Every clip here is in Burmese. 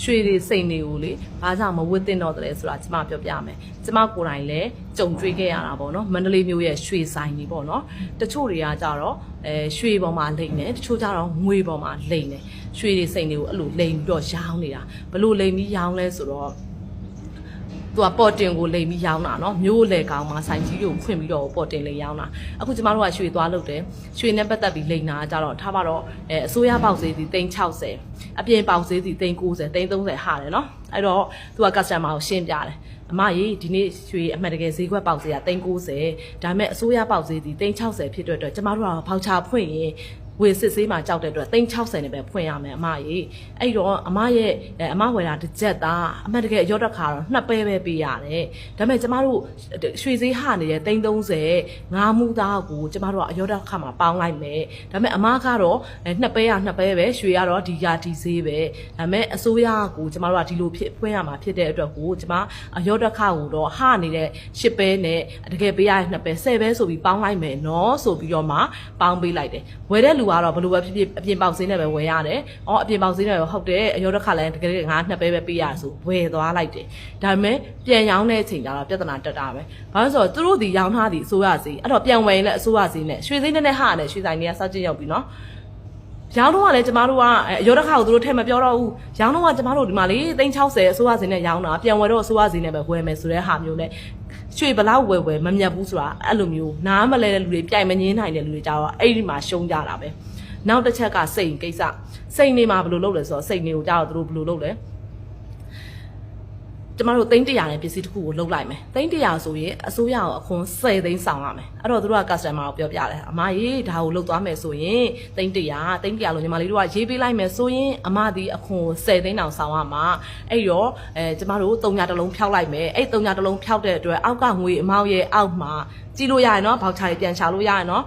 ရွှေတွေစိန်တွေကိုလေဘာကြောင့်မဝတ်တင်တော့တယ်ဆိုတာကျမပြောပြမယ်ကျမကိုယ်တိုင်လည်းကြုံတွေ့ခဲ့ရတာပေါ့နော်မန္တလေးမြို့ရဲ့ရွှေဆိုင်တွေပေါ့နော်တချို့တွေကကြတော့ရွှေပေါ်မှာလိမ့်နေတချို့ကြတော့ငွေပေါ်မှာလိမ့်နေရွှေတွေစိန်တွေကိုအဲ့လိုလိမ့်ပြီးတော့ရောင်းနေတာဘလို့လိမ့်ပြီးရောင်းလဲဆိုတော့သူကပေါ်တင်ကိုလိမ်ပြီးရောင်းတာเนาะမျိုးလေကောင်မှာဆိုင်ကြီးကိုဖွင့်ပြီးတော့ပေါ်တင်လေးရောင်းတာအခုကျမတို့ကရွှေသွားလုပ်တယ်ရွှေနဲ့ပတ်သက်ပြီးလိမ်တာကြတော့ထားပါတော့အစိုးရပေါက်ဈေးဒီ360အပြင်ပေါက်ဈေးဒီ390 330ဟာတယ်เนาะအဲ့တော့သူက customer ကိုရှင်းပြတယ်အမကြီးဒီနေ့ရွှေအမှတ်တကယ်ဈေးကွက်ပေါက်ဈေးက390ဒါပေမဲ့အစိုးရပေါက်ဈေးဒီ360ဖြစ်တဲ့အတွက်ကျမတို့ကဖောက်ချဖွင့်ရင်ဝေစစ်ဆေးမှာကြောက်တဲ့အတွက်360နဲ့ပဲဖွင့်ရမယ်အမကြီးအဲ့တော့အမရဲ့အမဝယ်တာတစ်ချက်သားအမှန်တကယ်ရော့တက်ခါတော့နှစ်ပဲပဲပေးရတယ်ဒါပေမဲ့ကျမတို့ရွှေဈေးဟနေတဲ့330ငါးမူသားကိုကျမတို့ကအရော့တက်ခါမှာပေါင်းလိုက်မယ်ဒါပေမဲ့အမကတော့နှစ်ပဲပဲရွှေကတော့ဒီကဒီဈေးပဲဒါပေမဲ့အစိုးရကိုကျမတို့ကဒီလိုဖြစ်ဖွင့်ရမှာဖြစ်တဲ့အတွက်ကိုကျမအရော့တက်ခါကိုတော့ဟနေတဲ့10ပဲနဲ့တကယ်ပေးရတဲ့နှစ်ပဲ10ပဲဆိုပြီးပေါင်းလိုက်မယ်နော်ဆိုပြီးတော့မှပေါင်းပေးလိုက်တယ်ဝယ်တဲ့လူကတော့ဘလို့ပဲဖြစ်ဖြစ်အပြင်ပေါက်ဈေးနဲ့ပဲဝယ်ရတယ်။အော်အပြင်ပေါက်ဈေးနဲ့ပဲဟုတ်တယ်အရောတစ်ခါလည်းတကယ်ငါနှစ်ပဲပေးရဆိုဝယ်သွားလိုက်တယ်။ဒါပေမဲ့ပြန်ရောင်းတဲ့အချိန်ကျတော့ပြဿနာတက်တာပဲ။ဘာလို့ဆိုတော့သူတို့ဒီရောင်းထားသည့်အစိုးရဈေးအဲ့တော့ပြန်ဝယ်ရင်လည်းအစိုးရဈေးနဲ့ရွှေဈေးနဲ့ဟာနဲ့ရွှေဆိုင်တွေကစောက်ကျရောက်ပြီနော်။ရောင်းတော့ကလည်းကျမတို့ကအရောတစ်ခါကိုသူတို့ထည့်မပြောတော့ဘူး။ရောင်းတော့ကကျမတို့ဒီမှာလေ360အစိုးရဈေးနဲ့ရောင်းတာပြန်ဝယ်တော့အစိုးရဈေးနဲ့ပဲဝယ်မယ်ဆိုတဲ့ဟာမျိုးနဲ့ရွှေဘလောက်ဝယ်မမြတ်ဘူးဆိုတာအဲ့လိုမျိုးနားမလဲတဲ့လူတွေပြိုင်မငင်းနိုင်တဲ့လူတွေကြတော့အဲ့ဒီမှာရှုံးကြတာပဲနောက်တစ်ချက်ကစိတ်ကိစ္စစိတ်နေမှာဘယ်လိုလုပ်လဲဆိုတော့စိတ်နေကိုကြတော့သူတို့ဘယ်လိုလုပ်လဲကျမတို့300နဲ့ပစ္စည်းတစ်ခုကိုလုပ်လိုက်မယ်300ဆိုရင်အစိုးရကိုအခွန်10သိန်းဆောင်ရမယ်အဲ့တော့သူတို့က customer ကိုပြောပြတယ်အမကြီးဒါကိုလုပ်သွားမယ်ဆိုရင်300လို့ညီမလေးတို့ကရေးပေးလိုက်မယ်ဆိုရင်အမဒီအခွန်10သိန်းတောင်ဆောင်ရမှာအဲ့တော့ကျမတို့300တလုံးဖျောက်လိုက်မယ်အဲ့300တလုံးဖျောက်တဲ့အတွက်အောက်ကငွေအမောက်ရဲ့အောက်မှာကြည့်လို့ရရင်เนาะဘောက်ချာတွေပြန်ရှာလို့ရရင်เนาะ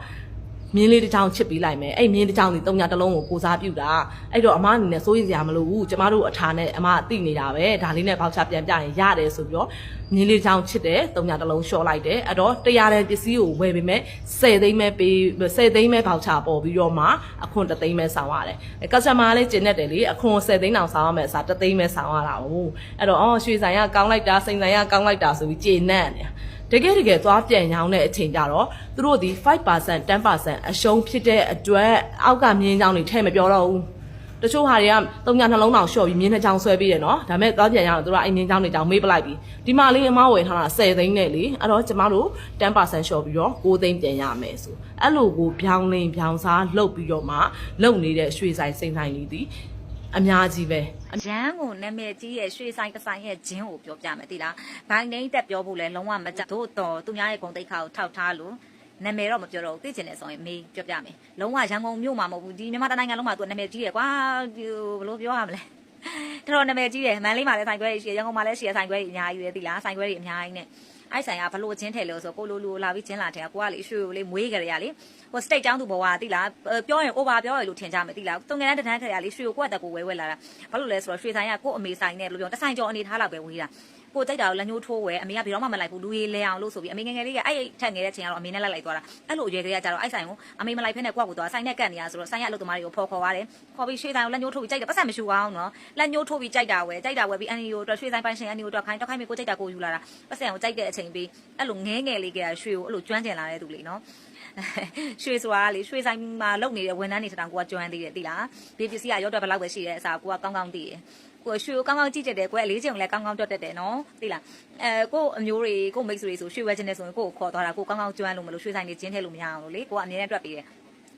မြင်းလေးတစ်ချောင်းချစ်ပြီးလိုက်မယ်အဲ့မြင်းတစ်ချောင်းဒီ300တလုံးကိုကိုစားပြုတာအဲ့တော့အမအနေနဲ့စိုးရိမ်စရာမလိုဘူးကျမတို့အထာနဲ့အမအသိနေတာပဲဒါလေးနဲ့ပေါက်ချပြန်ပြရင်ရတယ်ဆိုပြီးတော့မြင်းလေးတစ်ချောင်းချစ်တယ်300တလုံးလျှော့လိုက်တယ်အဲ့တော့100တန်ပစ္စည်းကိုဝယ်ပေးမယ်10သိန်းပဲပေး10သိန်းပဲပေါက်ချပေါ်ပြီးတော့မှအခွန်3သိန်းပဲဆောင်ရတယ်ကစတမာလေးကျင်နေတယ်လေအခွန်10သိန်းတောင်ဆောင်ရမယ်အစား3သိန်းပဲဆောင်ရတာဟုတ်အဲ့တော့ရွှေဆိုင်ကကောင်းလိုက်တာစိန်ဆိုင်ကကောင်းလိုက်တာဆိုပြီးကျေနပ်နေတကယ်သွားပြန်ရောင်းတဲ့အချိန်ကြတော့သူတို့ဒီ5% 10% အရှုံးဖြစ်တဲ့အတွက်အောက်ကမြင်းချောင်းတွေထဲမပြောတော့ဘူးတချို့ဟာတွေက300နှလုံးတောင်လျှော့ပြီးမြင်းနှချောင်းဆွဲပြီးတယ်နော်ဒါပေမဲ့သွားပြန်ရောင်းတော့သူတို့အဲ့မြင်းချောင်းတွေတောင်မေးပလိုက်ပြီးဒီမှာလေးအမဝယ်ထားတာ10သိန်းနဲ့လေအဲ့တော့ကျမတို့10% လျှော့ပြီးတော့9သိန်းပြန်ရမယ်ဆိုအဲ့လိုကိုပြောင်းလင်းပြောင်းစားလုပ်ပြီးတော့မှလုပ်နေတဲ့ရွှေဆိုင်စိန်ဆိုင်တွေဒီအများကြီးပဲရန်ကိုနာမည်ကြီးရဲ့ရွှေဆိုင်တစ်ဆိုင်ရဲ့ဂျင်းကိုပြောပြမယ်တိလားဘိုင်နေတက်ပြောဖို့လဲလုံးဝမကြတို့တော်သူများရဲ့ဂုံတိတ်ခါကိုထောက်ထားလို့နာမည်တော့မပြောတော့ဘူးသိချင်တယ်ဆိုရင်မေးပြောပြမယ်လုံးဝရန်ကုန်မြို့မှာမဟုတ်ဘူးဒီမြန်မာတိုင်းနိုင်ငံလုံးမှာသူနာမည်ကြီးရယ်ကွာဘယ်လိုပြောရမလဲတော်နာမည်ကြီးတယ်မန်လေးမှာလည်းဆိုင်ခွဲရှိရရန်ကုန်မှာလည်းရှိရဆိုင်ခွဲအများကြီးပဲတိလားဆိုင်ခွဲတွေအများကြီးနဲ့အဲ့ဆိုင်ကဘလို့ချင်းထဲလို့ဆိုကိုလိုလိုလာပြီးချင်းလာထဲကိုကလေရွှေကိုလေမွေးကြရလေဟိုစတိတ်ကျောင်းသူဘဝတိလားပြောရင် over ပြောရလို့ထင်ကြမယ်တိလားတုံငယ်တန်းတန်းထဲရလေရွှေကိုကိုယ့်အတက်ကိုဝဲလာတာဘာလို့လဲဆိုတော့ရွှေဆိုင်ကကို့အမေဆိုင်နဲ့ဘယ်လိုပြောတဆိုင်ကျော်အနေထားလောက်ပဲဝေးတာကိုကြိုက်တာကိုလက်ညှိုးထိုးဝဲအမေကဘယ်တော့မှမလိုက်ဘူးလူကြီးလဲအောင်လို့ဆိုပြီးအမေငယ်ငယ်လေးကအဲ့ထက်ငယ်တဲ့ချိန်ကတော့အမေနဲ့လိုက်သွားတာအဲ့လိုအရွယ်ကလေးကကြတော့အဲ့ဆိုင်ကိုအမေမလိုက်ဖ ೇನೆ ကိုယ့်ကိုသွားဆိုင်နဲ့ကတ်နေရဆိုတော့ဆိုင်ရအလုပ်သမားတွေကိုခေါ်ရတယ်ခေါ်ပြီးရွှေဆိုင်ကိုလက်ညှိုးထိုးပြီးကြိုက်တယ်ပတ်စံမရှိအောင်နော်လက်ညှိုးထိုးပြီးကြိုက်တာဝဲပြီးအန်နီကိုရွှေဆိုင်ပိုင်ရှင်အန်နီကိုတော့ခိုင်းပြီးကိုကြိုက်တာကိုယူလာတာပတ်စံကိုကြိုက်တဲ့အချိန်ပြီးအဲ့လိုငဲငယ်လေးကရွှေကိုအဲ့လိုကျွမ်းကျင်လာတဲ့သူလေနော်ရွှေဆိုတာလေရွှေဆိုင်မှာလုပ်နေတဲ့ဝန်ထမ်းတွေတောင်ကိုကကျွမ်းသေးတယ်သိလားဒီပစ္စည်းကရော့တော့ဘယ်လောက်ပဲရှိတယ်အစားကိုကကောင်းကောင်းသိတယ်ကိုရွှေကိုကောင်းကောင်းကြည့်တတ်တယ်ကိုကလေးချင်လည်းကောင်းကောင်းတွက်တတ်တယ်နော်သိလားကိုအမျိုးတွေကိုမိတ်ဆွေတွေဆိုရွှေဝဲခြင်းနဲ့ဆိုရင်ကိုခေါ်သွားတာကိုကောင်းကောင်းကျွမ်းလို့မလို့ရွှေဆိုင်တွေကျင်းထဲလို့မရအောင်လို့လေကိုကအမြဲတမ်းတွက်ပြီးတယ်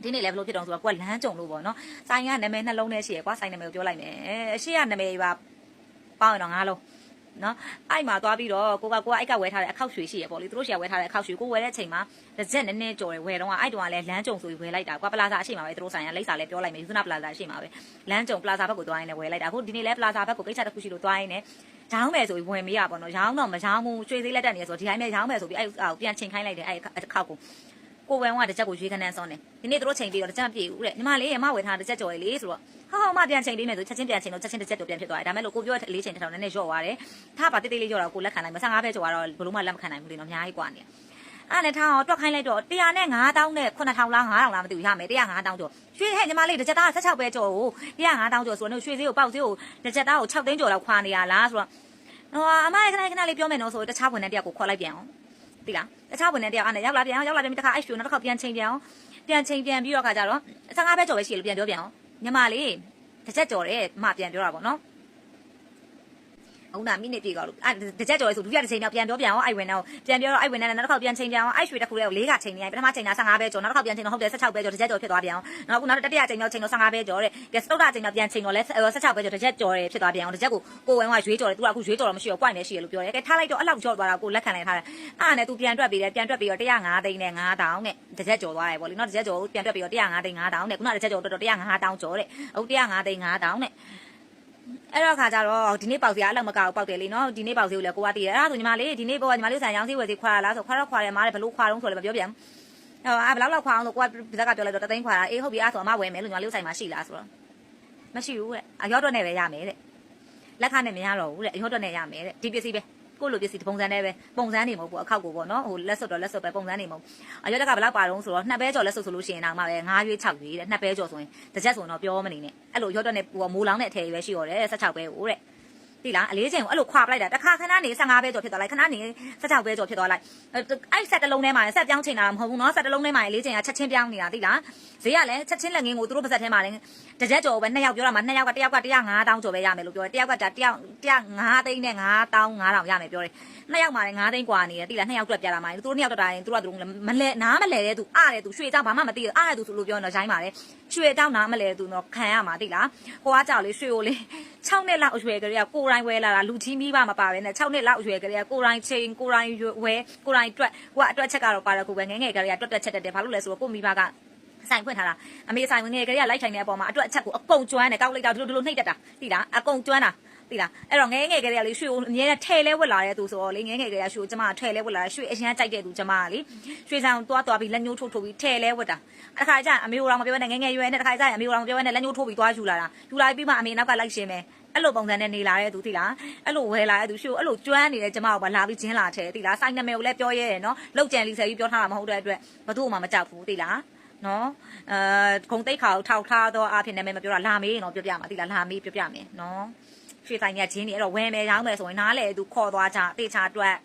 ဒီနေ့လည်းဘလို့ဖြစ်တော့ဆိုတော့ကိုကလမ်းကြုံလို့ပေါ့နော်ဆိုင်ကနာမည်နှလုံးနဲ့ရှိရယ်ကွာဆိုင်နာမည်ကိုပြောလိုက်မယ်အရှိကနာမည်ပါပေါင်းရင်တော့9လုံးနော်အဲ့မှာသွားပြီးတော့ကိုကအိုက်ကဝဲထားတဲ့အခောက်ရွှေရှိရပေါ့လေသူတို့ရှိရဝဲထားတဲ့အခောက်ရွှေကိုဝဲတဲ့အချိန်မှာတစ်စက်နည်းနည်းကြော်တယ်ဝဲတော့အဲ့တုန်းကလည်းလမ်းကြုံဆိုပြီးဝဲလိုက်တာကွာပလာဇာအရှိမှာပဲသူတို့ဆိုင်ကလိပ်စာလည်းပြောလိုက်မယ်ယူဇနာပလာဇာအရှိမှာပဲလမ်းကြုံပလာဇာဘက်ကိုသွားရင်လည်းဝဲလိုက်တာအခုဒီနေ့လည်းပလာဇာဘက်ကိုကိစ္စတစ်ခုရှိလို့သွားရင်လည်းရောင်းမယ်ဆိုပြီးဝင်မေးရပါတော့ရောင်းတော့မရောင်းဘူးရွှေသေးလက်တက်နေဆိုဒီတိုင်းပဲရောင်းမယ်ဆိုပြီးအဲ့ပြန်ချိန်ခိုင်းလိုက်တယ်အဲ့အခောက်ကိုဝဲကတစ်ချက်ကိုရွေးခန်းန်းစောင်းတယ်ဒီနေ့သူတို့ချိန်ပြီးတော့တစ်ချက်မပြေဘူးတဲ့ညီမလေးအမဝယ်ထားတစ်ချက်ကြော်ရလေဆိုတော့ဟာမပြန်ချိန်ပေးမယ်ဆိုချက်ချင်းပြန်ချိန်တော့ချက်ချင်းတစ်ချက်တော့ပြန်ဖြစ်သွားတယ်ဒါမဲ့လို့ကိုပြောတဲ့အလေးချိန်တစ်ထောင်နည်းနည်းလျော့သွားတယ်ထားပါတိတ်တိတ်လေးလျော့တော့ကိုလက်ခံနိုင်မ15ပဲကြော်တော့ဘလို့မှလက်မခံနိုင်ဘူးလေနော်အများကြီးกว่าနေ အဲ့နဲ့ထားအောင်တွက်ခိုင်းလိုက်တော့100နဲ့9000နဲ့9000လား9000လားမသိဘူးရမယ်100 5000ကျော်ရွှေဟဲ့ညီမလေးတစ်ချက်သား16ပဲကျော်ကို100 5000ကျော်ဆိုတော့ရွှေဈေးကိုပေါက်ဈေးကိုတစ်ချက်သားကို6သိန်းကျော်လောက်ခွာနေရလားဆိုတော့အမခဏလေးပြောမယ်နော်ဆိုတခြားဝန်ထမ်းတယောက်ကိုခေါ်လိုက်ပြန်အောင်သိလားတခြားဝန်ထမ်းတယောက်အဲ့နဲ့ရောက်လာပြန်ပြီးတစ်ခါအဲ့ရွှေနောက်တစ်ခါပြန်ချိန်ပြန်ပြီးတော့ခါကြတော့15ပဲကျော်ပဲရှိလို့ပြန်ပြောပြန်အောင်ညီမလေးတစ်ချက်ကျော်တယ်မပြန်ပြောတာပေါ့နော်အခုနာမိနစ်ပြေကောလို့တစ်ချက်ကျော်လေဆိုဒုတိယတစ်ချိန်မြောက်ပြန်ပြောပြန်အောင်အဲ့ဝင်တော့ပြန်ပြောတော့အဲ့ဝင်နဲ့နောက်တစ်ခါပြန်ချိန်ပြန်အောင်အဲ့ရွှေတစ်ခုလေးကို4ကချိန်နေရပထမချိန်က15ပဲကျော်နောက်တစ်ခါပြန်ချိန်တော့ဟုတ်တယ်16ပဲကျော်တစ်ချက်ကျော်ဖြစ်သွားပြန်အောင်နောက်တတိယချိန်မြောက်ချိန်တော့15ပဲကျော်တဲ့ကဲစတုတ္တချိန်မြောက်ပြန်ချိန်တော့လဲ16ပဲကျော်တစ်ချက်ကျော်တယ်ဖြစ်သွားပြန်အောင်တစ်ချက်ကိုဝင်ကရွေးကျော်တယ်သူကအခုရွေးကျော်တော့မရှိတော့ point နဲ့ရှိရလို့ပြောတယ်ကဲထားလိုက်တော့အဲ့လောက်ကျော်သွားတာကိုလက်ခံလိုက်ထားတယ်အဲ့နဲ့သူပြန်တွက်ပြီးတော့105သိန်းနဲ့9000နဲ့တစ်ချက်ကျော်သွားတယ်ပေါ့လေနော်တစ်ချက်ကျော်ပြန်တွက်ပြီးတော့105သိန်း9000နဲ့ခုနတစ်ချက်ကျော်တော့105,000ကျော်တဲ့အခု105သိန်း9000နဲ့အဲ့တော့ခါကြတော့ဒီနေ့ပေါက်စီအလောက်မကောက်ပေါက်တယ်လေနော်ဒီနေ့ပေါက်စီကိုလည်းကိုကတည်တယ်အဲ့ဒါဆိုညီမလေးဒီနေ့ပေါကညီမလေးဆိုင်ရောင်းစီဝယ်စီခွာလားဆိုခွာတော့ခွာတယ်မားတယ်ဘလို့ခွာတော့ဆိုလည်းမပြောပြန်ဘယ်လောက်ခွာအောင်လို့ကိုကဒီဇက်ကပြောလိုက်တော့တသိန်းခွာတာအေးဟုတ်ပြီအဲ့ဆိုအမဝယ်မယ်လို့ညီမလေးဆိုင်မှာရှိလားဆိုတော့မရှိဘူးတဲ့အရောတော့နဲ့ပဲရမယ်တဲ့လက်ခနဲ့မရတော့ဘူးတဲ့အရောတော့နဲ့ရမယ်တဲ့ဒီပစ္စည်းပဲကိုလိုပစ္စည်းပုံစံနဲ့ပဲပုံစံနေမဟုတ်ဘူးအခောက်ကိုပေါ့နော်ဟိုလက်စွပ်တော့လက်စွပ်ပဲပုံစံနေမဟုတ်အရောတက်ကဘယ်လောက်ပါတော့ဆိုတော့2ပဲကျော်လက်စွပ်ဆိုလို့ရှိရင်တော့မှပဲ9ရွေး6ရွေးတဲ့2ပဲကျော်ဆိုရင်တစ်ချက်ဆိုတော့ပြောမနေနဲ့အဲ့လိုရောတော့နဲ့ဟိုမိုးလောင်းတဲ့အထည်ရွယ်ရှိရတယ်16ပဲဟိုတဲ့ဒီလားအလေးချိန်ကိုအဲ့လိုခွာပလိုက်တာတစ်ခါခဏနေ15ပဲကျော်ဖြစ်သွားလိုက်ခဏနေ16ပဲကျော်ဖြစ်သွားလိုက်အဲ့ဆက်တစ်လုံးထဲမှာဆက်ပြောင်းချိန်တာမဟုတ်ဘူးနော်ဆက်တစ်လုံးထဲမှာလေးချိန်ကချက်ချင်းပြောင်းနေတာသိလားဈေးကလည်းချက်ချင်းလက်ငင်းကိုသူတို့ပါဇက်ထဲမှာလည်းတစ်ချက်ကျော်ပဲ2ယောက်ပြောတာမှာ2ယောက်က1ယောက်က105,000ကျော်ပဲရမယ်လို့ပြောတယ်1ယောက်က105သိန်းနဲ့9,500ရမယ်ပြောတယ်2ယောက်မှာလည်း9သိန်းกว่าနေတယ်သိလား2ယောက်တွက်ပြတာမှာသူတို့2ယောက်တွက်တာရင်သူတို့ကသူမလဲနားမလဲတဲ့သူအားတဲ့သူရွှေเจ้าဘာမှမသိအားတဲ့သူဆိုလို့ပြောတော့ရိုင်းပါလေရွှေเจ้าနားမလဲတဲ့သူတော့ခံရမှာသိလားဟိုကကြောက်လေရွှေကိုလေ6နှစ်လောက်အရွယ်ကလေးကကိုရိုင်းဝဲလာတာလူကြီးမိဘမပါပဲနဲ့6နှစ်လောက်အရွယ်ကလေးကကိုရိုင်းချိန်ကိုရိုင်းဝဲကိုရိုင်းတွက်ကိုကအတွက်ချက်ကတော့ပါတော့ကိုပဲငယ်ငယ်ကလေးကတွက်ချက်တက်တယ်ဘာလို့လဲဆိုတော့ကိုမိဘကဆိုင်ဖွင့်ထားတာအမေဆိုင်ဝင်ငယ်ကလေးကလိုက်ထိုင်နေတဲ့အပေါ်မှာအတွက်အချက်ကိုအကုန်ကျွမ်းတယ်ကောက်လိုက်တော့ဒီလိုနှိပ်တက်တာသိလားအကုန်ကျွမ်းတာသိလားအဲ့တော့ငယ်ငယ်ကလေးကလေရွှေကိုအမြဲတမ်းထဲလဲဝက်လာတဲ့သူဆိုတော့လေငယ်ငယ်ကလေးကရွှေကိုကျမထဲလဲဝက်လာရွှေအရင်ကြိုက်တဲ့သူကျမကလေရွှေဆောင်သွားပြီးလက်ညှိုးထိုးပြီးထဲလဲဝက်တာတစ်ခါကျအမေတော်မပြောနဲ့ငယ်ငယ်ရွယ်နဲ့တစ်ခါကျအမေတော်မပြောနဲ့လက်ညှိုးထိုးပြီးသွားယူလာတာယူလာပြီးမှအမေနောက်ကလိုက်ရှင်းမယ်အဲ့လိုပုံစံနဲ့နေလာတဲ့သူသိလားအဲ့လိုဝယ်လာတဲ့သူရွှေကိုအဲ့လိုကျွမ်းနေတဲ့ကျမကိုပါလာပြီးဂျင်းလာထဲသိလားစိုင်းနာမည်ကိုလည်းပြောရဲတယ်နော်လောက်ကြံလီဆယ်ကြီးပြောထားတာမဟုတ်တဲ့အတွက်ဘသူ့မှမကြောက်ဘူးသိလားနော်ဂုံတိတ်ခါကိုထောက်ထားတော့အဖြစ်နာမည်မပြောတာလာမေးနော်ပြောပြမှာသိလားလာမေးပြောပြမယ်နော်ရွှေဆိုင်ကဂျင်းနေအဲ့တော့ဝယ်မယ်ရောင်းမယ်ဆိုရင်နားလေသူခေါ်သွားကြတေချာအတွက်